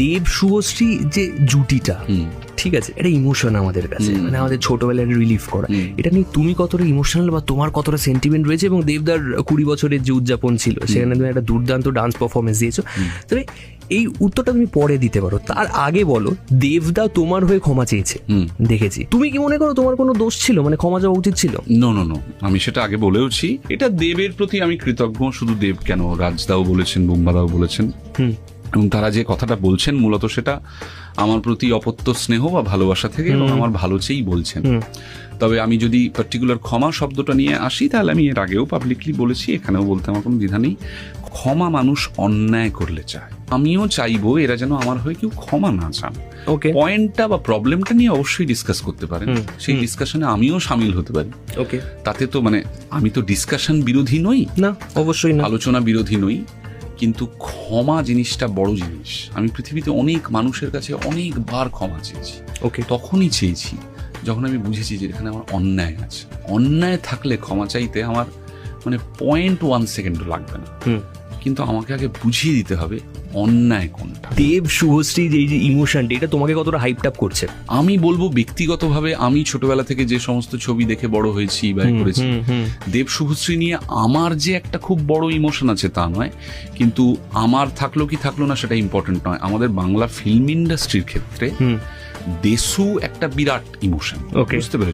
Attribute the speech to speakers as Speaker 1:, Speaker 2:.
Speaker 1: দেব শুভশ্রী যে জুটিটা, ঠিক আছে, এটা ইমোশন আমাদের কাছে, মানে আমাদের ছোটবেলায় রিলিফ করা। এটা নিয়ে তুমি কতটা ইমোশনাল বা তোমার কতটা সেন্টিমেন্ট রয়েছে? এবং দেবদার 20 বছরের যে উদযাপন ছিল সেখানে তুমি একটা দুর্দান্ত ডান্স পারফরমেন্স দিয়েছো। তবে এই উত্তরটা তুমি পরে দিতে পারো, তার আগে বলো, দেবদা তোমার হয়ে ক্ষমা চেয়েছে দেখেছি, তুমি কি মনে করো তোমার কোনো দোষ ছিল, মানে ক্ষমা চাওয়া উচিত ছিল?
Speaker 2: নো, আমি সেটা আগে বলেওছি। এটা দেবের প্রতি আমি কৃতজ্ঞ। শুধু দেব কেন, রাজদাও বলেছেন, বুম্বাদাও বলেছেন, এবং তারা যে কথাটা বলছেন মূলত সেটা আমার প্রতি অপত্য স্নেহ বা ভালোবাসা থেকে এবং আমার ভালো চেয়েই বলছেন। তবে আমি যদি পার্টিকুলার ক্ষমা শব্দটা নিয়ে আসি, তাহলে আমি এর আগেও পাবলিকলি বলেছি, এখানেও বলতে আমার কোনো দ্বিধা নেই, ক্ষমা মানুষ অন্যায় করলে চায়। আমিও চাইবো এরা যেন আমার হয়ে কেউ ক্ষমা না চান। পয়েন্টটা বা প্রবলেমটা নিয়ে অবশ্যই ডিসকাস করতে পারেন, সেই ডিসকাশনে আমিও সামিল হতে পারি। তাতে তো মানে আমি তো ডিসকাশন বিরোধী নই,
Speaker 1: না অবশ্যই না,
Speaker 2: আলোচনা বিরোধী নই, কিন্তু ক্ষমা জিনিসটা বড় জিনিস। আমি পৃথিবীতে অনেক মানুষের কাছে অনেকবার ক্ষমা চেয়েছি। তখনই চেয়েছি যখন আমি বুঝেছি যে এখানে আমার অন্যায় আছে। অন্যায় থাকলে ক্ষমা চাইতে আমার মানে 0.1 সেকেন্ডও লাগবে না, কিন্তু আমাকে আগে বুঝিয়ে দিতে হবে অন্যায় কোনটা।
Speaker 1: দেব শুভশ্রী যে ইমোশনটা, এটা তোমাকে কতটা হাইপড আপ করছে?
Speaker 2: আমি বলবো ব্যক্তিগতভাবে আমি ছোটবেলা থেকে যে সমস্ত ছবি দেখে বড় হয়েছি বা করেছি, দেব শুভশ্রী নিয়ে আমার যে একটা খুব বড় ইমোশন আছে তা নয়, কিন্তু আমার থাকলো কি থাকলো না সেটা ইম্পর্টেন্ট নয়। আমাদের বাংলা ফিল্ম ইন্ডাস্ট্রির ক্ষেত্রে দেশু একটা বিরাট ইমোশন, বুঝতে পেরেছি?